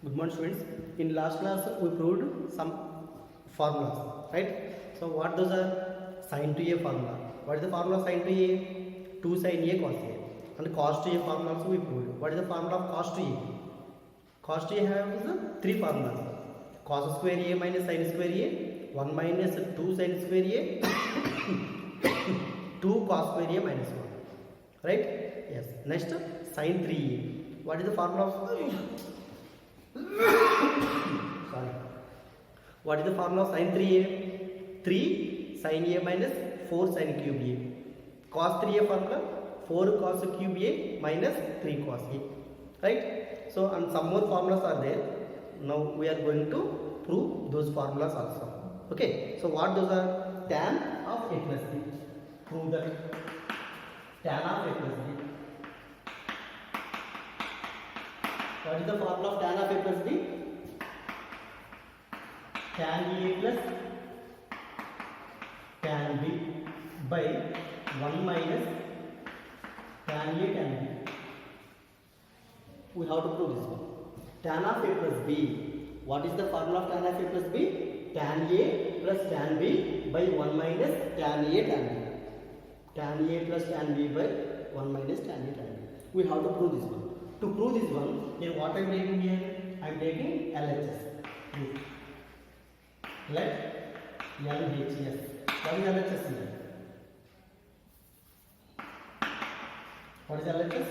Good morning, students. In last class, we proved some formulas, right? So, what those are? Sin to a formula. What is the formula of sin to a? 2 sin a cos a. And cos to a formula also we proved. What is the formula of cos to a? Cos to a has three formulas. Cos square a minus sin square a. 1 minus 2 sin square a. 2 cos square a minus 1. Right? Yes. Next, sin 3a. What is the formula of... Sorry. What is the formula of sin 3a? 3 sin a minus 4 sin cube a. Cos 3a formula 4 cos cube a minus 3 cos a. Right? So, and some more formulas are there. Now we are going to prove those formulas also. Okay. So, what those are? Tan of a plus b. Prove that tan of a plus b. What is the formula of tan of a plus b? Tan a plus tan b by 1 minus tan a tan b. We have to prove this one. Tan of a plus b. What is the formula of tan of a plus b? Tan a plus tan b by 1 minus tan a tan b. Tan a plus tan b by 1 minus tan a tan b. We have to prove this one. To prove this one, then what I am taking here? I am taking LHS. Let LHS. What is LHS here? What is LHS?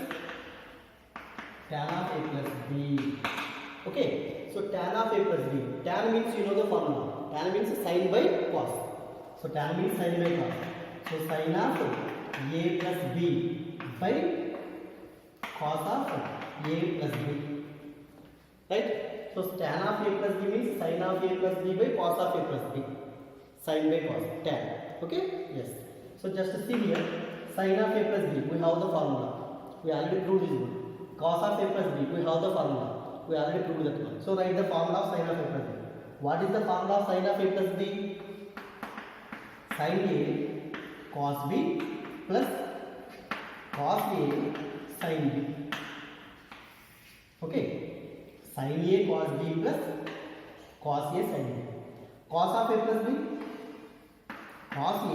Tan of a plus b. Okay. So tan of a plus b. Tan means you know the formula. Tan means sin by cos. So tan means sin by cos. So sin of a plus b by cos of a plus b. Right? So tan of a plus b means sin of a plus b by cos of a plus b. Sin by cos. Tan. Okay? Yes. So just see here. Sin of a plus b. We have the formula. We already proved this one. Cos of a plus b. We have the formula. We already proved that one. So write the formula of sin of a plus b. What is the formula of sin of a plus b? Sin a cos b plus cos a sin b. Okay. Sin a cos b plus cos a sin b. Cos of a plus b. Cos a,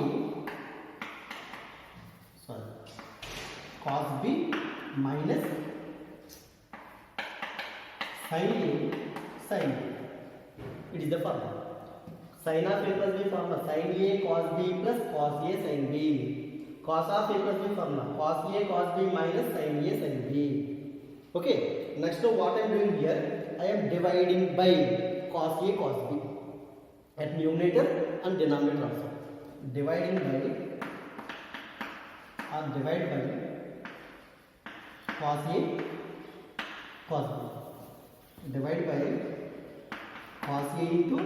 sorry, cos b minus sin a sin b. It is the formula. Sin of a plus b formula. Sin a cos b plus cos a sin b. Cos of a plus b formula. Cos a cos b minus sin a sin b. Okay. Next, what I am doing here, I am dividing by cos a cos b at numerator and denominator also. Dividing by or divide by cos a cos b. Divide by cos a into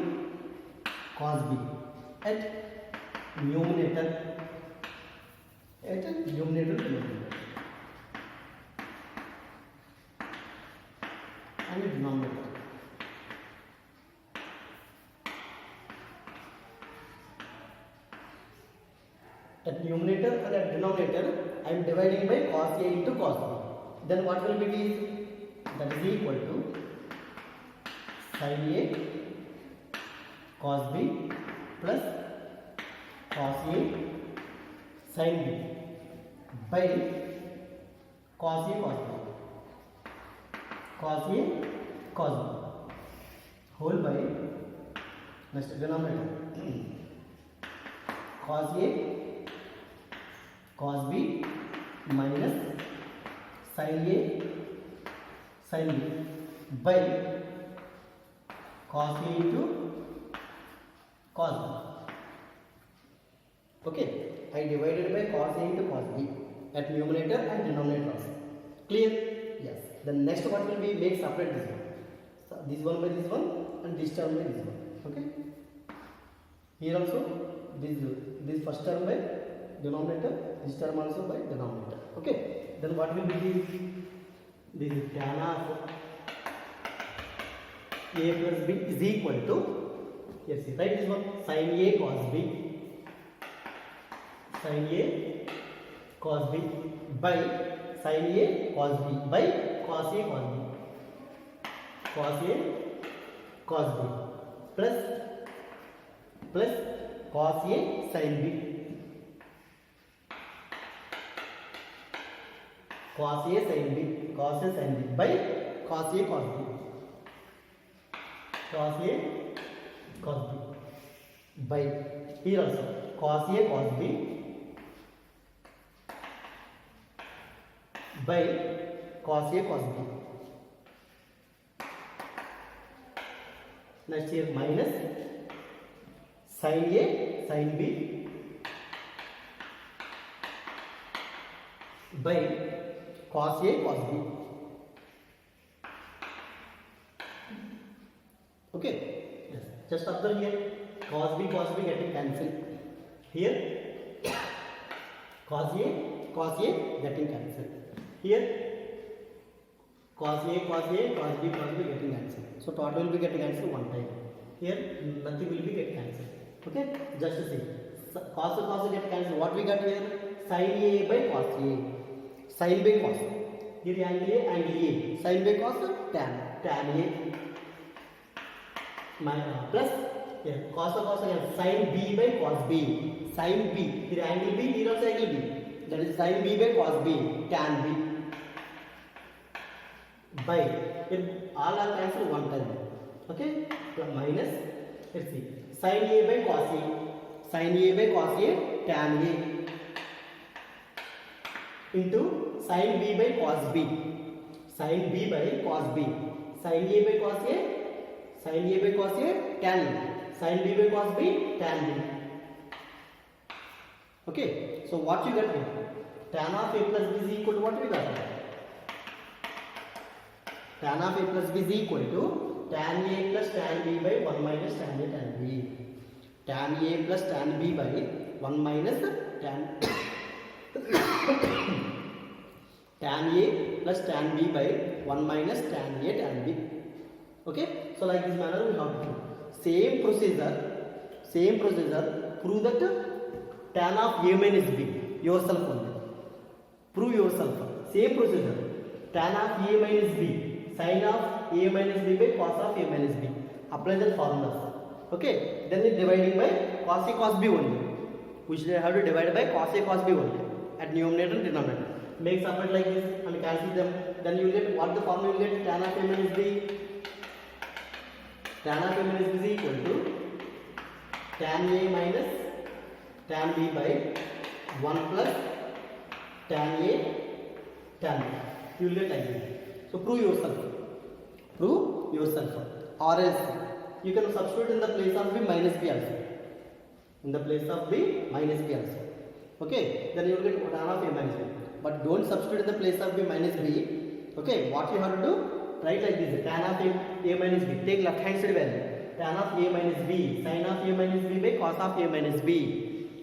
cos b at numerator and denominator. At numerator and at denominator, I am dividing by cos a into cos b. Then what will be this? That is equal to sin a cos b plus cos a sin b by cos a cos b. Cos a cos b whole by next denominator cos a cos b minus sin a sin b by cos a into cos b. Okay, I divided by cos a into cos b at numerator and denominator also. Clear? Yes. The next one will be make separate this one. So this one by this one and this term by this one. Okay. Here also this first term by denominator, this term also by denominator. Okay. Then what will be this is tan of a plus b is equal to, yes, write this one, sin a cos b, sin a cos b by sin a cos b by cos a cos b. cos A cos B plus cos A sin B, cos A sin B by cos A cos B, cos A cos B by here also cos A cos B by cos A cos B. Next here minus sin A sin B by cos A cos B. Okay, yes. Just observe here, cos B getting cancelled. Here cos A getting cancelled. Here cos A cos B getting cancelled. So total will be getting cancelled one time. Here nothing will be getting cancelled. Okay, just to see, cos get cancelled. What we got here? Sin A by cos A, sin by cos. Here angle A, sin by cos, tan A plus here cos again, sin B by cos B, sin B. Here angle B, here also angle B. That is sin B by cos B, tan B by it all are cancelled one time. Okay, plus minus, let's see, sin A by cos A, tan A into sin B by cos B, sin A by cos A, tan sin B by cos B, tan B. Okay, so what you got here? Tan of A plus B is equal to what we got? Tan of A plus B is equal to tan A plus tan B by 1 minus tan A tan B. Tan A plus tan B by 1 minus tan tan A plus tan B by 1 minus tan A tan B. Okay, so like this manner we have to do. Same procedure, prove that tan of A minus B yourself only. Prove yourself. Same procedure. Tan of A minus B, sin of A minus B by cos of A minus B. Apply that formula. Okay, then it dividing by cos A cos B only. We should have to divide by cos A cos B only at numerator and denominator. Make separate like this and cancel them. Then you will get what the formula you will get? Tan of A minus B. Tan of A minus B is equal to tan A minus tan B by 1 plus tan A tan B. You will get like this. So prove yourself. Or else you can substitute in the place of B minus B also. Okay, then you will get tan of A minus B. But don't substitute in the place of B minus B. Okay, what you have to do? Write like this: tan of A minus B. Take left hand side value. Tan of A minus B, sin of A minus B by cos of A minus B.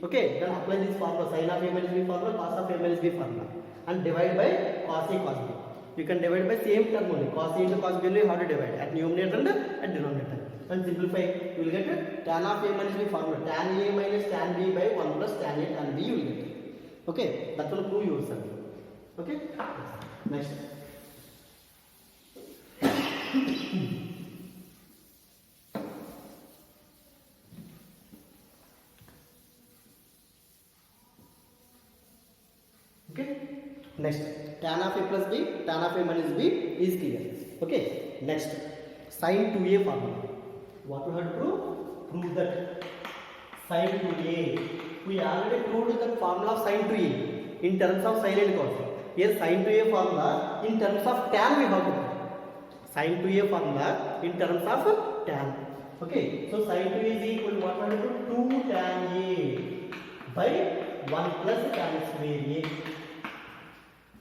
Okay, then apply this formula, sin of A minus B formula, cos of A minus B formula, and divide by cos A cos B. You can divide by same term only. Cos A into cos B only you have to divide at numerator and at denominator. And simplify, you will get tan of A minus B formula. Tan A minus tan B by 1 plus tan A tan B you will get. Okay, that will prove yourself. Okay, next. Okay, next, tan of A plus B, tan of A minus B is clear. Okay, next, sin 2A formula. What we have to prove? Prove that sin 2A. We already proved the formula of sin 2A in terms of sin and cos. Here sin 2A formula in terms of tan we have to prove. Sin 2A formula in terms of tan. Okay, so sin 2A is equal to what we have to do? 2 tan A by 1 plus tan square A.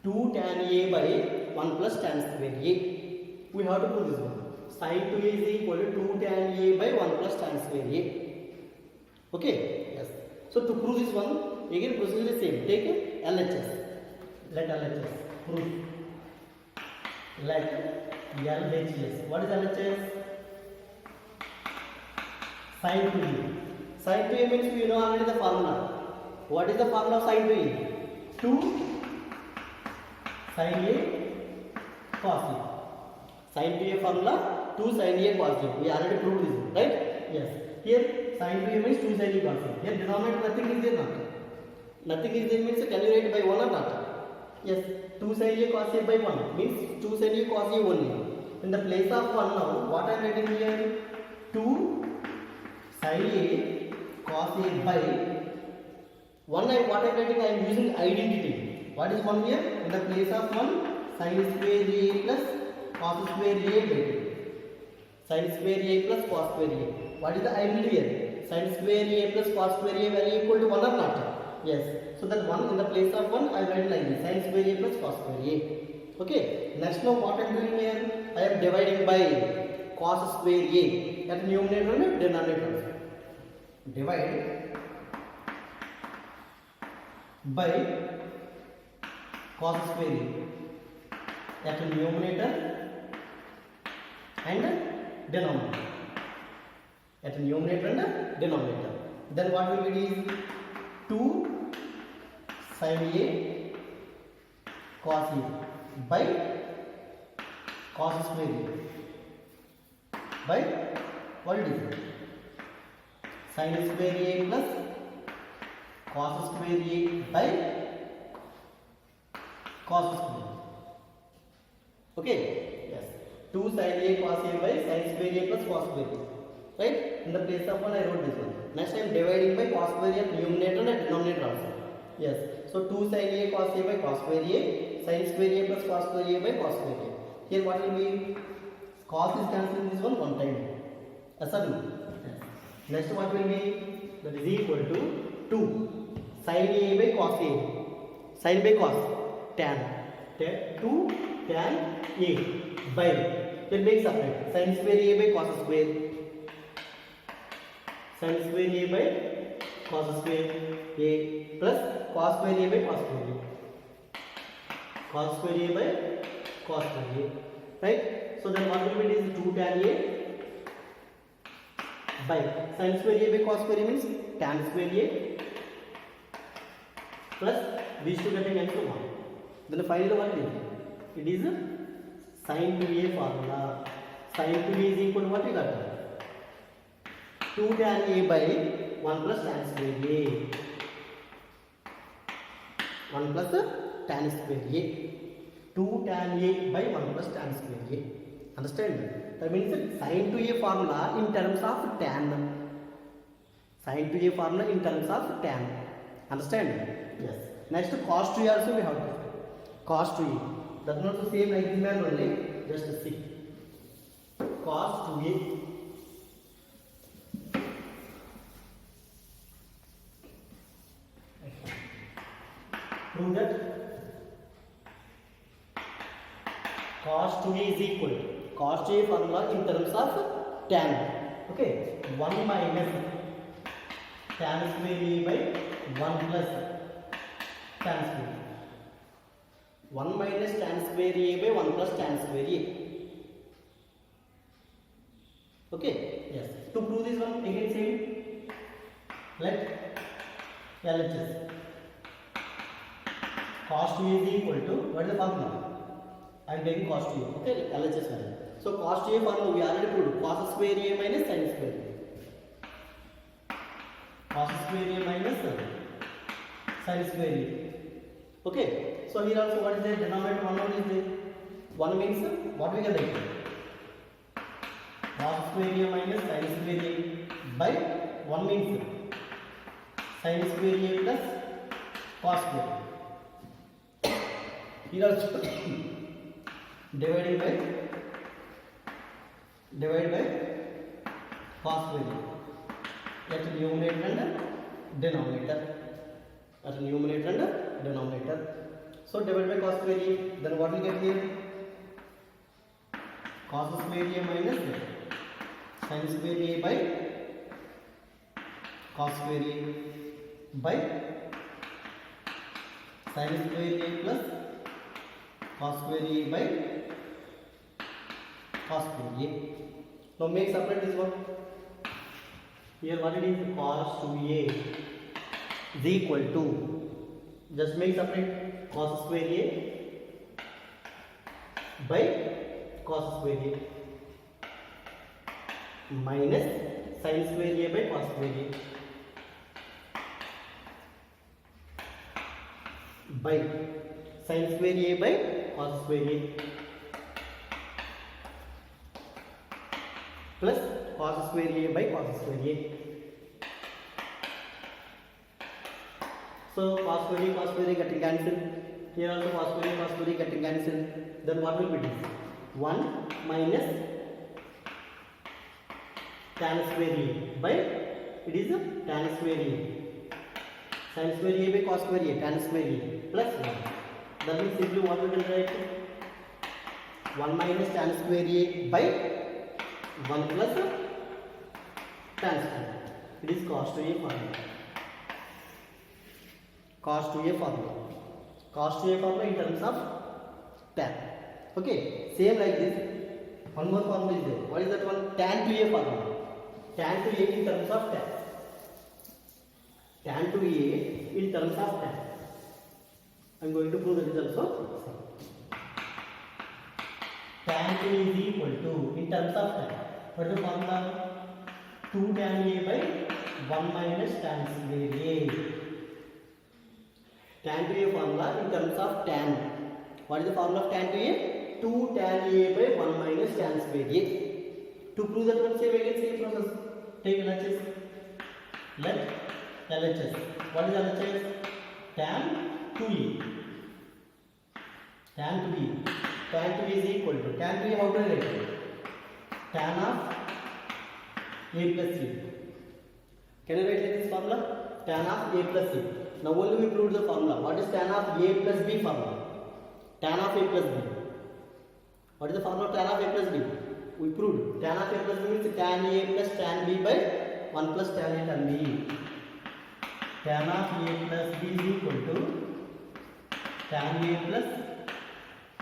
2 tan A by 1 plus tan square A. We have to prove this one. Sin 2A is equal to 2 tan A by 1 plus tan square A. Okay, yes. So to prove this one, again procedure is same. Take LHS. Let LHS prove. Let LHS. What is LHS? Sin 2A. Sin 2A means you know already the formula. What is the formula of sin 2A? 2 sin A cos A. Sin 2a formula 2 sin a cos a. We already proved this, right? Yes. Here sin 2a means 2 sin a cos a. Here denominator nothing is there, not. Nothing is there means can you write by 1 or not? Yes. 2 sin a cos a by 1 means 2 sin a cos a only. In the place of 1 now, what I am writing here? 2 sin a cos a by 1. What I am writing? I am using identity. What is 1 here? In the place of 1, sin square a plus cos square a by 2. Sin square a plus cos square a. What is the identity here? Sin square a plus cos square a value equal to 1 or not? Yes. So that 1 in the place of 1, I write like this: sin square a plus cos square a. Okay. Next, now what I am doing here? I am dividing by cos square a at numerator and denominator. Divide by cos square a at numerator and denominator. At numerator and denominator. Then what will be is 2 sin a cos a by cos square a by what it is? Sin square a plus cos square a by cos square a. Okay? Yes. 2 sin a cos a by sin square a plus cos square a. Right? In the place of 1, I wrote this one. Next, I am dividing by cos square a at numerator and denominator also. Yes. So 2 sin a cos a by cos square a, sin square a plus cos square a by cos square a. Here what will be? Cos is cancelled this one time. Sorry. Yes. Next what will be? That is equal to 2 sin a by cos a. Sin by cos. Tan. 2 tan a by. Then make separate. Sin square a by cos square. Sin square a by cos square a plus cos square a by cos square a. Cos square a by cos square a. Right? So then what will be? It is 2 tan a by sin square a by cos square a means tan square a plus these two getting cancelled 1. Then finally what is it? It is sin 2a formula. Sin 2a is equal to what we got? 2 tan a by 1 plus tan square a. 1 plus tan square a. 2 tan a by 1 plus tan square a. Understand? That means sin 2a formula in terms of tan. Sin 2a formula in terms of tan. Understand? Yes. Next, cos 2a also we have. Cos 2a. That is also same like this man only. Just see. Cos 2a. Prove that cos 2a is equal to cos 2a formula in terms of tan. Okay, 1 minus tan square a by 1 plus tan square. 1 minus tan square a by 1 plus tan square a. Okay, yes. To prove this one, again same. Let LHS. Cos 2a is equal to, what is the formula? I am taking cos 2a. Okay, LHS value. So cos 2a formula we already proved. Cos square a minus sin square a. Cos square a minus sin square a. Okay. So here also what is the denominator? 1 is there. 1 means what we can write? Cos square a minus sin square a by 1 means sin square a plus cos square a. Here also divided by cos square a at numerator and denominator. At numerator and denominator. So divided by cos square a, then what will get here? Cos square a minus sin square a by cos square a by sin square a plus cos square a by cos square a. Now make separate this one. Here what it is? Cos 2a is equal to, just make separate cos square a by cos square a minus sin square a by cos square a by sin square a by cos square a plus cos square a by cos square a. So cos square a getting cancelled. Here also cos square a getting cancelled. Then what will be this? 1 minus tan square a by, it is a tan square a, sin square a by cos square a, tan square a plus 1. That means simply what we will write? 1 minus tan square a by 1 plus tan square. It is cos 2a formula. Cos 2a formula. Cos 2a formula in terms of tan. Okay, same like this. One more formula is there. What is that one? Tan 2a formula. Tan 2a in terms of tan. Tan 2a in terms of tan. I am going to prove that is also. Tan 2 is equal to, in terms of tan, what is the formula? 2 tan a by 1 minus tan square a. Tan 2a formula in terms of tan. What is the formula of tan 2a? 2 tan a by 1 minus tan square a. To prove that one, same again, same process. Take LHS. Let LHS. What is LHS? Tan 2a. Tan 2a. Tan 2a is equal to, tan 2a how to write? Tan of a plus c. Can I write like this formula? Tan of a plus c. Now only we proved the formula. What is tan of a plus b formula? Tan of a plus b. What is the formula of tan of a plus b? We proved tan of a plus b means tan a plus tan b by 1 plus tan a tan b. Tan of a plus b is equal to tan a plus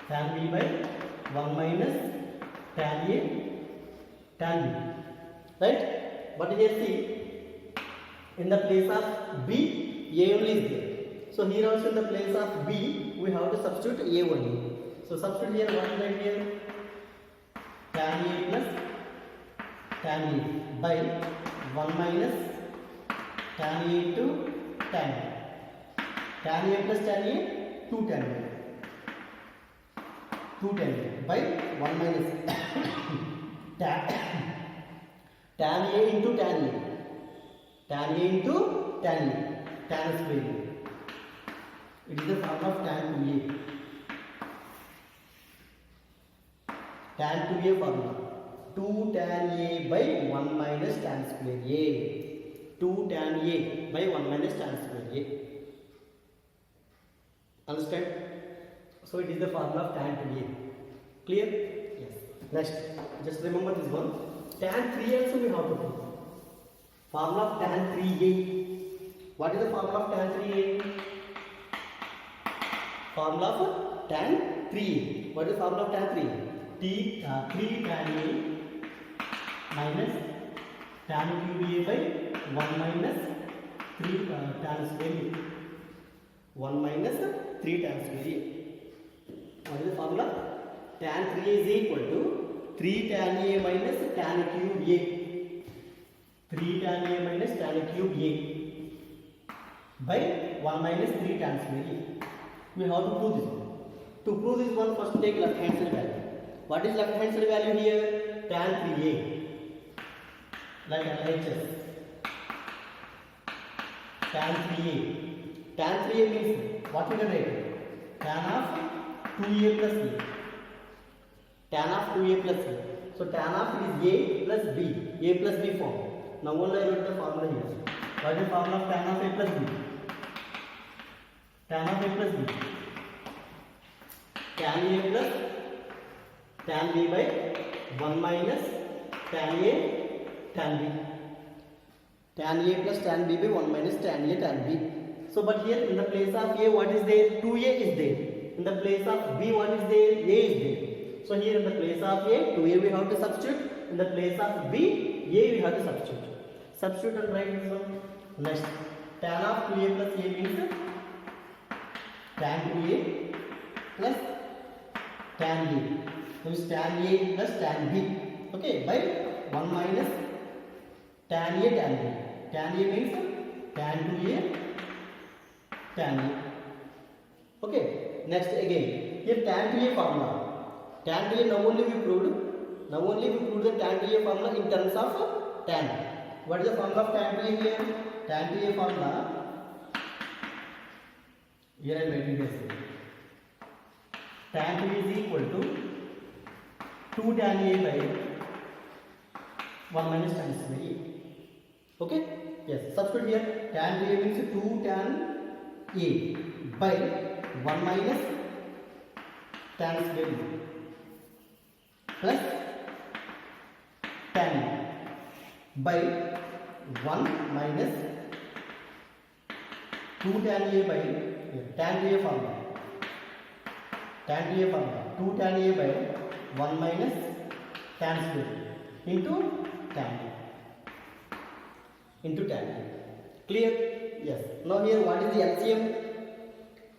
tan b by 1 minus tan a tan b. Right? But here see, in the place of b, a only is there. So here also in the place of b, we have to substitute a only. So substitute here, what is right here? Tan a plus tan a by 1 minus tan a into tan a. Tan a plus tan a, 2 tan a. 2 tan a by 1 minus tan a into tan a. Tan a into tan a. Tan square a. It is the formula of tan 2a. Tan 2a formula. 2 tan a by 1 minus tan square a. 2 tan a by 1 minus tan square a. Understand? So it is the formula of tan 2a. Clear? Yes. Next, just remember this one. Tan 3 also we have to prove. Formula of tan 3a. What is the formula of tan 3a? Formula of tan 3a. What is the formula of tan 3a? 3 tan a minus tan cube a by 1 minus 3 tan square a. 1 minus 3 tan square a. What is the formula? Tan 3a is equal to 3 tan a minus tan cube a. 3 tan a minus tan cube a by 1 minus 3 tan square a. We have to prove this one. To prove this one, first take left hand side value. What is left hand side value here? Tan 3a. Like LHS. Tan 3a. Tan 3a means what we can write? Tan of 2a plus a. Tan of 2a plus a. So tan of is a plus b. A plus b form. Now only I wrote the formula here. What is the formula of tan of a plus b? Tan of a plus b. Tan a plus tan b by 1 minus tan a tan b. Tan a plus tan b by 1 minus tan a tan b. So but here in the place of a what is there? 2a is there. In the place of b what is there? A is there. So here in the place of a, 2a we have to substitute. In the place of b, a we have to substitute. Substitute and write this one. Next, tan of 2a plus a means tan 2a plus tan A means tan A plus tan B. Okay, by 1 minus tan A tan B. Tan A means tan 2A tan A. Okay, next again here tan 2A formula. Tan 2A now only we proved. Now only we proved the tan 2A formula in terms of tan. What is the formula of tan 2A here? Tan 2A formula. Here I am writing this. Tan 2 is equal to 2 tan A by 1 minus tan square A. Okay? Yes. Substitute here. Tan 2A means 2 tan A by 1 minus tan square A plus tan by 1 minus 2 tan A by tan A formula. Tan A formula 2 tan A by 1 minus tan square into tan A. Into tan A. Clear? Yes. Now here what is the LCM?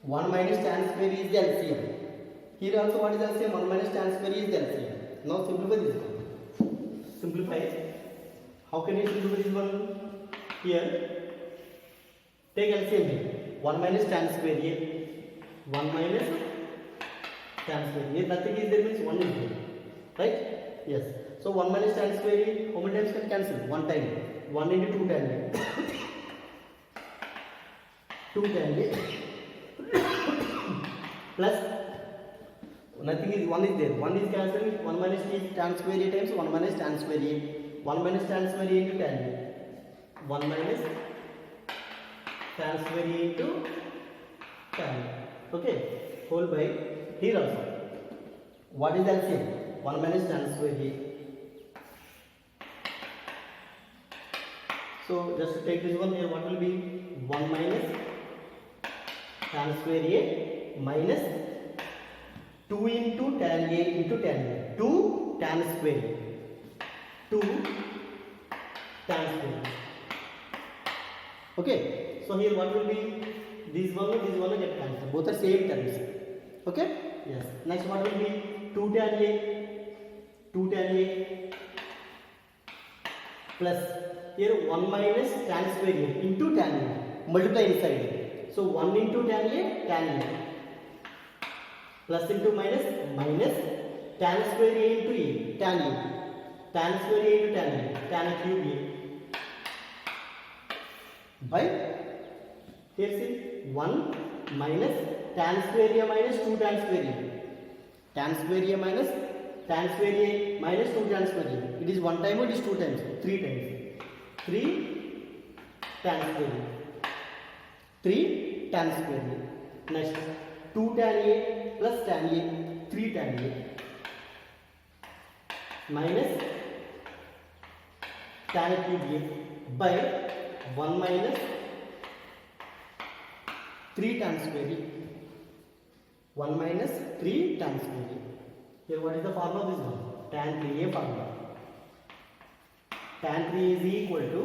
1 minus tan square is the LCM. Here also what is LCM? 1 minus tan square is the LCM. Now simplify this one. Simplify. How can you simplify this one? Here take LCM here. 1 minus tan square A. 1 minus tan square. Here nothing is there means 1 is there. Right? Yes. So 1 minus tan square A, how many times can cancel? 1 time. 1 into 2 tan A. 2 tan A plus nothing is 1 is there. 1 is cancelled. 1 minus tan square A times 1 minus tan square A. 1 minus tan square A into tan A. 1 minus tan square A into tan A. Okay. Whole by here also. What is LCM? 1 minus tan square A. So just take this one here. What will be 1 minus tan square A minus 2 into tan A into tan A. 2 tan square A. 2 tan square A. Okay. So here what will be? This one get cancelled. Both are same terms. Okay? Yes. Next what will be? 2 tan A. 2 tan A plus here 1 minus tan square A into tan A. Multiply inside. So 1 into tan A tan A plus into minus minus tan square A into A tan A. Tan square A into tan A. Tan cube A by here see 1 minus tan square A minus 2 tan square A. Tan square A minus tan square A minus 2 tan square A. It is 1 time or it is 2 times? 3 times. 3 tan square A. 3 tan square A. Next 2 tan A plus tan A. 3 tan A minus tan cube A by 1 minus 3 tan square A. 1 minus 3 tan square A. Here what is the formula of this one? Tan 3A formula. Tan 3 is equal to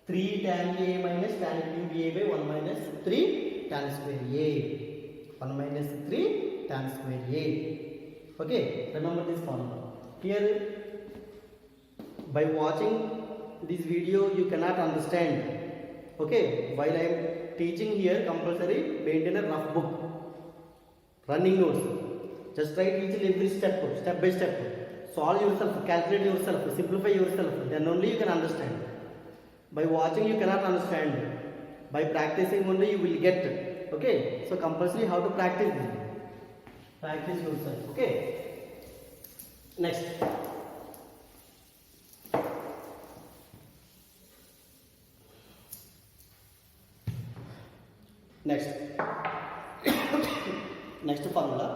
3 tan A minus tan cube A by 1 minus 3 tan square A. 1 minus 3 tan square A. Okay, remember this formula. Here by watching this video you cannot understand. Okay, while I am teaching here compulsory maintain a rough book. Running notes. Just write each and every step by step. Solve yourself, calculate yourself, simplify yourself. Then only you can understand. By watching you cannot understand. By practicing only you will get. Okay. So compulsory how to practice this. Practice yourself. Okay. Next. Next. Next formula.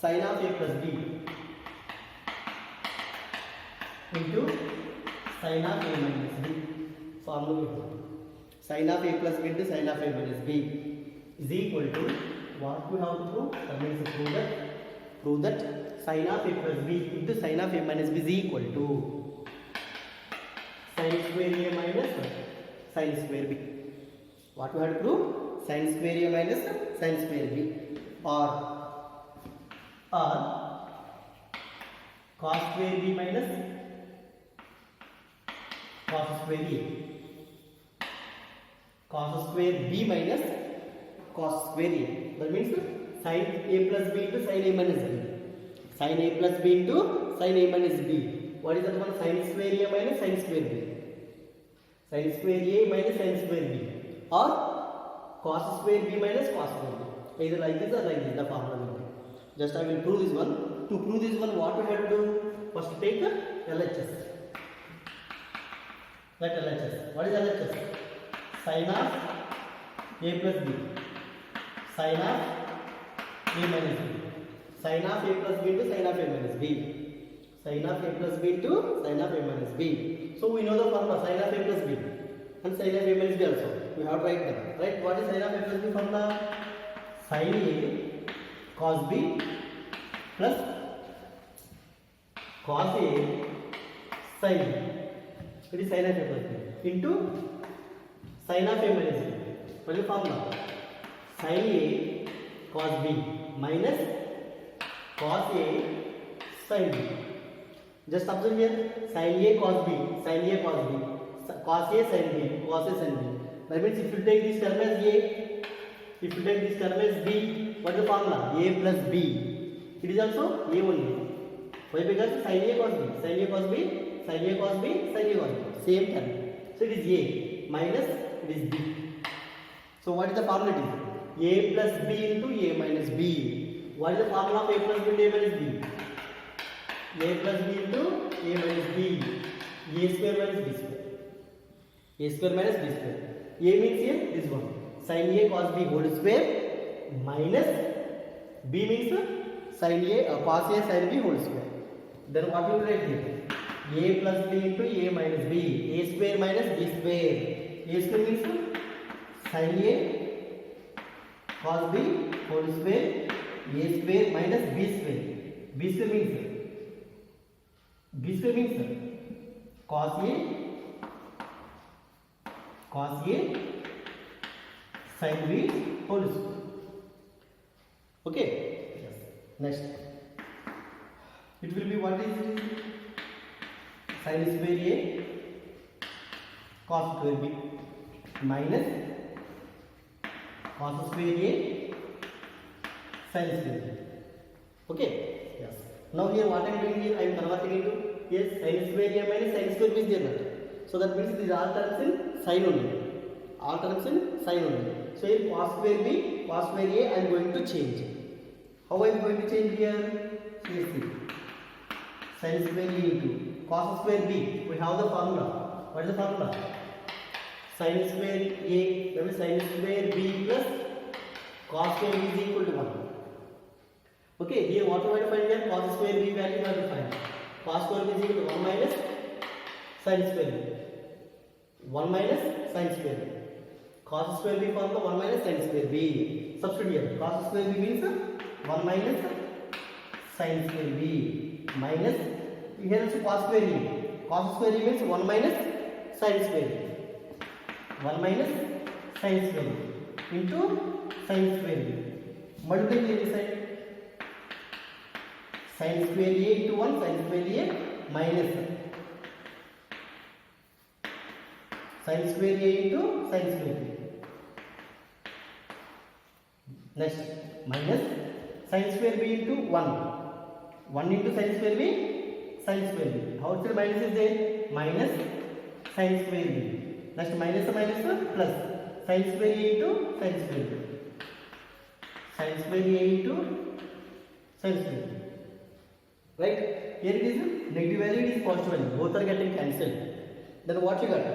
Sin of A plus B into sin of A minus B. Formula. Sin of A plus B into sin of A minus B is equal to what we have to prove? That means prove that sin of A plus B into sin of A minus B is equal to sin square A minus sin square B. What we have to prove? Sin square A minus sin square B, or or cos square b minus cos square a. Cos square b minus cos square a. That means sin a plus b into sin a minus b. Sin a plus b into sin a minus b. What is that one? Sin square a minus sin square b. Sin square a minus sin square b. Or cos square b minus cos square b. Either like this or like this, the formula will be. Just I will prove this one. To prove this one, what we have to do? First take LHS. Let LHS. What is LHS? Sin of a plus b. Sin of a minus b. Sin of a plus b into sin of a minus b. Sin of a plus b into sin of a minus b. So we know the formula sin of a plus b and sin of a minus b also. We have to write them. Right? What is sin of a plus b formula? Sin a cos b plus cos a sin b. It is sin of a plus b into sin of a minus b. What is the formula? Sin a cos b minus cos a sin b. Just observe here, sin a cos b, sin a cos b, cos a sin b, cos a sin b. That means if you take this term as a, if you take this term as b, what is the formula? A plus b. It is also a only. Why? Because sin a cos b, sin a cos b, sin a cos b, sin a cos b. Same term. So it is a minus it is b. So what is the formula? It is a plus b into a minus b. What is the formula of a plus b into a minus b? A plus b into a minus b. A square minus b square. A square minus b square. A means here this one. Sin a cos b whole square minus b means sin a cos a sin b whole square. Then what will write here? A plus b into a minus b. A square minus b square. A square means sin a cos b whole square. A square minus b square. B square means cos a sin b whole square. Okay. Yes. Next, it will be what is it? Sin square a cos square b minus cos square a sin square b. Okay. Yes. Now here what I am doing here, I am converting into yes sin square a minus sin square b is there not. So that means these all terms in sin only. All terms in sin only. So here cos square b, cos square a I am going to change. How I am going to change here? Here see. Sin square a into cos square b. We have the formula. What is the formula? Sin square a, that means sin square b plus cos square b is equal to 1. Okay, here what we have to find here? Cos square b value we have to find. Cos square b is equal to 1 minus sin square b. 1 minus sin square b. Cos square b formula 1 minus sin square b. Substitute here. Cos square b means 1 minus sin square b minus here also cos square e. Cos square e means 1 minus sin square e. 1 minus sin square e into sin square e. Multiply this side. Sin square e into 1 sin square e minus sin square a into sin square b. Next minus sin square b into 1. 1 into sin square b, sin square b. Outside minus is there? Minus sin square b. Next minus plus sin square a into sin square b. Sin square a into sin square b. Right? Here it is negative value, it is positive value. Both are getting cancelled. Then what you got?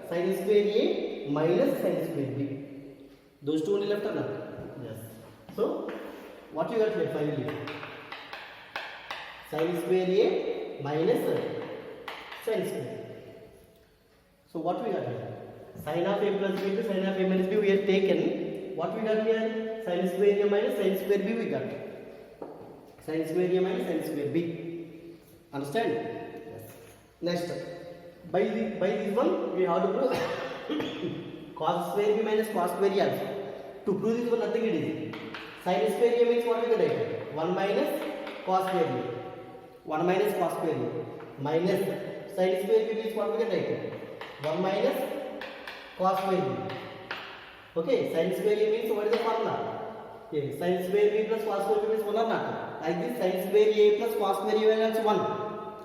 Sin square a minus sin square b. Those two only left or not? Yes. So what you got here finally? Sin square a minus sin square. So what we got here? Sin of a plus b into sin of a minus b we have taken. What we got here? Sin square a minus sin square b we got. Sin square a minus sin square b. Understand? Yes. Next, by this one we have to prove cos square b minus cos square a also. To prove this one nothing it is. Sin square a means what we can write? 1 minus cos square a. 1 minus cos square a minus sin square b means what we can write? 1 minus cos square b. Okay, sin square a means what is the formula? Okay, sin square b plus cos square b means 1 or not? Like this, sin square a plus cos square a equals 1.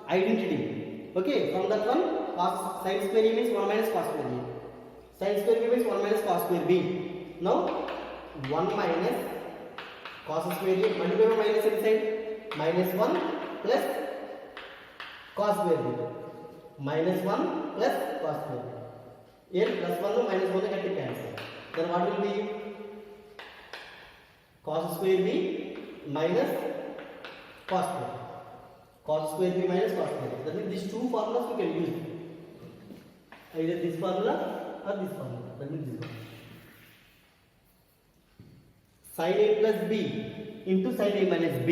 Identity. Okay, from that one, sin square a means 1 minus cos square a. Sin square b means 1 minus cos square b. Now 1 minus cos square a multiplied by minus inside, minus 1 plus cos square b, minus 1 plus cos square b. Here plus 1 minus 1 get cancel. Then what will be? Cos square b minus cos square. Cos square b minus cos square. That means these two formulas we can use. Either this formula or this formula. That means this one. Sin a plus b into sin a minus b.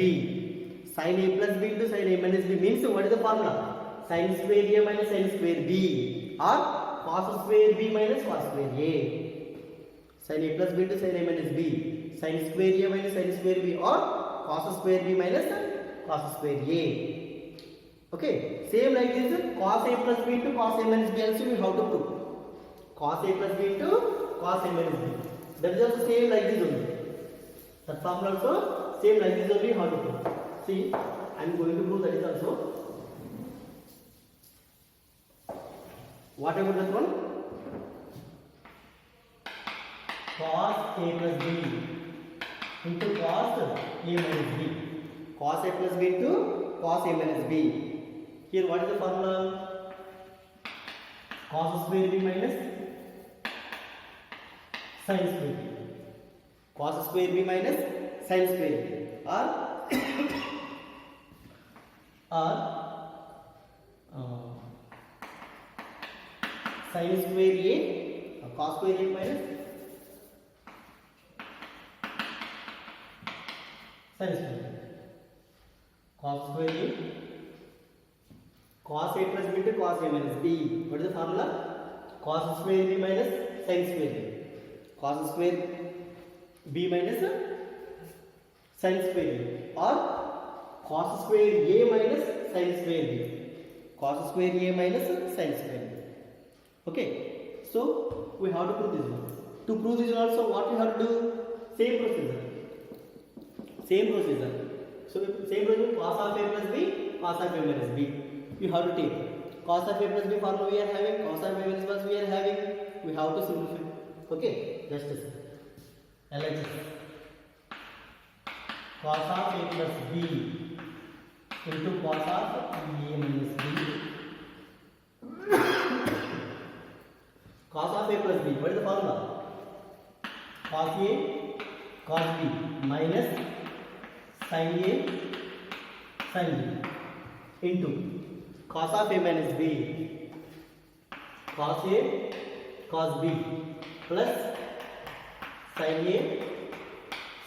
Sin a plus b into sin a minus b means what is the formula? Sin square a minus sin square b or cos square b minus cos square a. Sin a plus b into sin a minus b. Sin square a minus sin square b or cos square b minus cos square a. Okay, same like this, cos a plus b into cos a minus b also we have to prove. Cos a plus b into cos a minus b. That is also same like this only. That formula also same like this only how to prove. See, I am going to prove that is also. What about that one? Cos a plus b into cos a minus b. Cos a plus b into cos a minus b. Here what is the formula? Cos square b minus sin square b. Cos square b minus sin square b or sin square a cos square a minus sin square a. Cos square a cos a plus b into cos a minus b. What is the formula? Cos square b minus sin square a. Cos square b minus sin square a or cos square a minus sin square b. Cos square a minus sin square b. Okay, so we have to prove this one. To prove this one also, what we have to do? Same procedure. Same procedure. So same procedure, cos of a plus b, cos of a minus b. You have to take cos of a plus b formula we are having, cos of a minus b we are having. We have to simplify. Okay, just a second. LHS cos of a plus b into cos of a minus b. Cos of a plus b, what is the formula? Cos a cos b minus sin a sin b into cos of a minus b cos a cos b plus sin a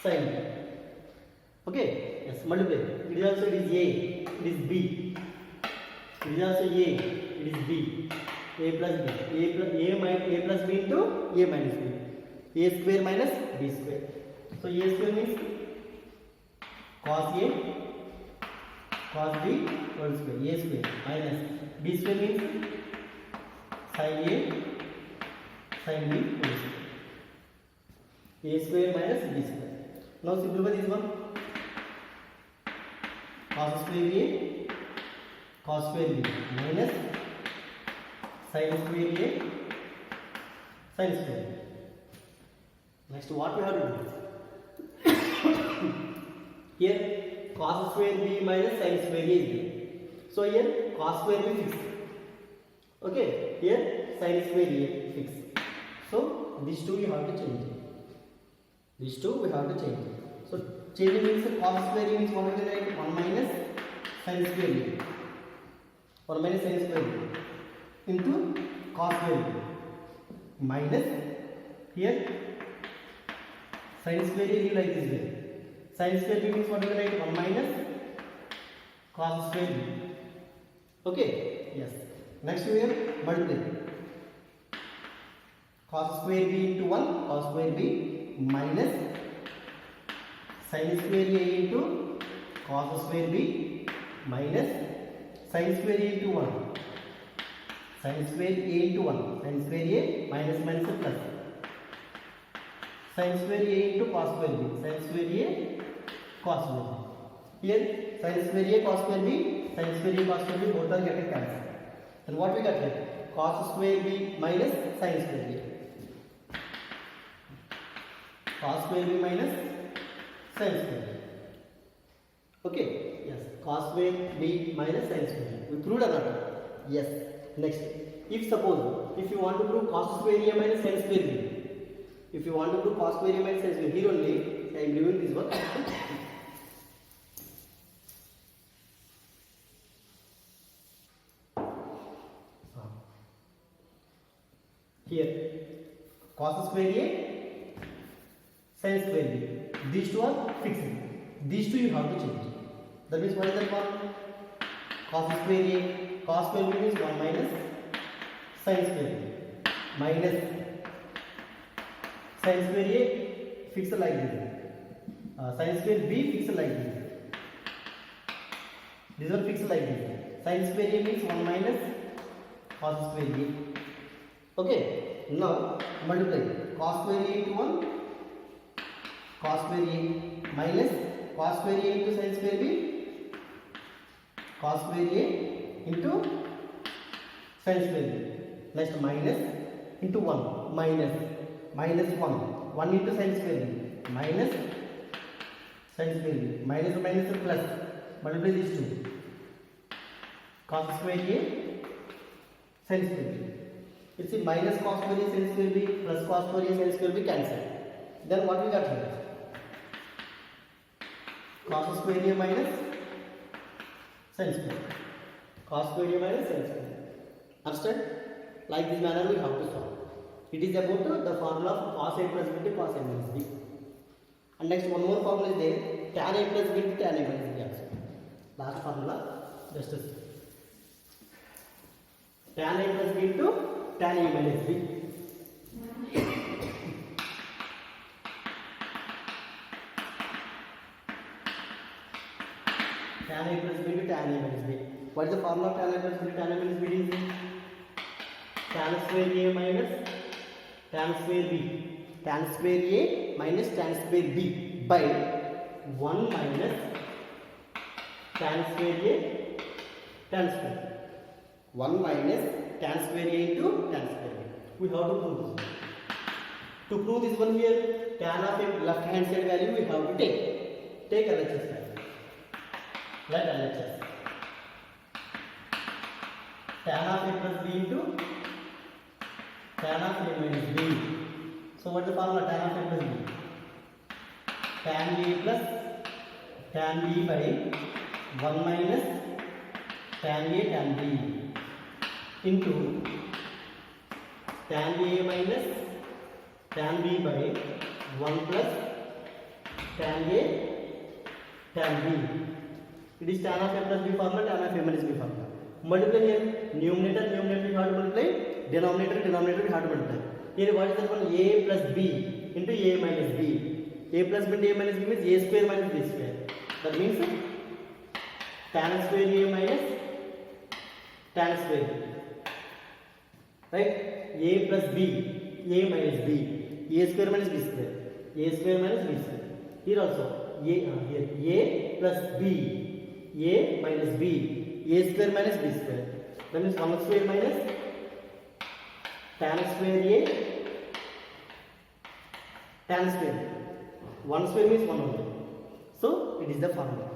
sin b. Okay, yes, multiply. It is also it is a, it is b. It is also a, it is b. A plus b, a plus b into a minus b. A square minus b square. So a square means cos a cos b whole square. A square minus b square means sin a sin b whole square. A square minus b square. Now simplify this one. Cos square a cos square b minus sin square a sin square b. Next what we have to do? Here cos square b minus sin square a is there. So here cos square b fixed. Okay, here sin square a fixed. So these two you have to change. These two we have to change. So changing means cos square a means what we can write? 1 minus sin square a. 1 minus sin square a into cos square b minus here sin square a is like this way. Sin square b means what we can write? 1 minus cos square b. Okay, yes. Next we have multiply. Cos square b into 1 cos square b minus sin square a into cos square b minus sin square a into 1, sin square a into 1, sin square a minus minus plus, sin square a into cos square b, sin square a cos square b. Here sin square a cos square b, sin square a cos square b both are getting cancelled. And what we got here? Cos square b minus sin square b. Cos square b minus sin square b. Okay, yes, cos square b minus sin square b. We proved or not? Yes. Next, if suppose if you want to prove cos square a minus sin square b, if you want to prove cos square a minus sin square, here only I am reviewing this one. Here cos square a sin square b, these two are fixed, these two you have to change. That means what is that one? Cos square a, cos square b means 1 minus sin square b minus sin square a fixed like this, sin square b fixed like this, these are fixed like this. Sin square a means 1 minus cos square a. Okay, now multiply cos square a into 1, cos square a minus cos square a into sin square b, cos square a into sin square b. Next minus into 1, minus 1 into sin square b, minus sin square b, minus minus plus, multiply these two, cos square a sin square b. It's a minus cos square a sin square b plus cos square a sin square b cancel. Then what we got here? Cos square a minus sin square. Cos square a minus sin square. Understand? Like this manner we have to solve. It is about the formula of cos a plus b to cos a minus b. And next one more formula is there. Tan a plus b to tan a minus b also. Last formula, just a tan a plus b to tan a minus b. Tan a plus b to tan a minus b. What is the formula of tan a plus b to tan a minus b? Is tan square a minus tan square b. Tan square a minus tan square b by 1 minus tan square a tan square. 1 minus tan square a into tan square a. We have to prove this. To prove this one here, tan of a left hand side value we have to take. Take LHS value. Let LHS. Tan of a plus b into tan of a minus b. So what is the formula tan of a plus b? Tan a plus tan b by 1 minus tan a tan b into tan a minus tan b by 1 plus tan a tan b. It is tan of a plus b formula, tan of a minus b formula. Multiply here, numerator we have to multiply, denominator we have to multiply. Here what is that one? A plus b into a minus b. A plus b into a minus b means a square minus b square. That means tan square a minus tan square b. Right? A plus b, a minus b, a square minus b square, a square minus b square. Here also a plus b, a minus b, a square minus b square. That means 1 square minus tan square a tan square. 1 square means 1 only. So it is the formula.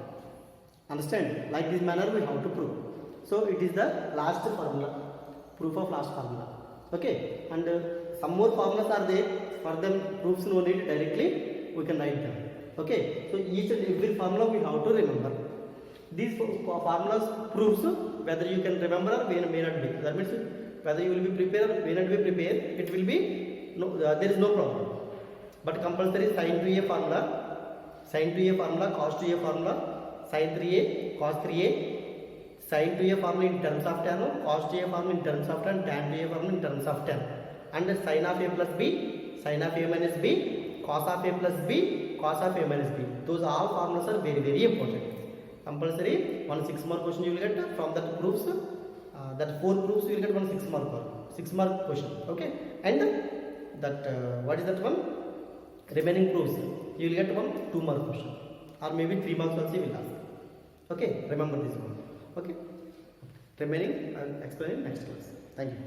Understand? Like this manner we have to prove. So it is the last formula. Proof of last formula. Okay, and some more formulas are there. For them proofs no need, directly we can write them. Okay, so each and every formula we have to remember. These formulas proofs whether you can remember or may not be. That means whether you will be prepared or may not be prepared, it will be no, there is no problem. But compulsory sin 2a formula, cos 2a formula, sin 3a, cos 3a, sin 2a formula in terms of tan, cos 2a formula in terms of tan, tan 2a formula in terms of tan, and sin of a plus b, sin of a minus b, cos of a plus b, cos of a minus b. Those all formulas are very important. compulsory one 6 mark question you will get from that proofs, that 4 proofs you will get one 6 mark question. Okay, and that what is that one remaining proofs you will get one 2 mark question, or maybe 3 marks also you will ask. Okay, remember this one. Okay, remaining and explain in next class. Thank you.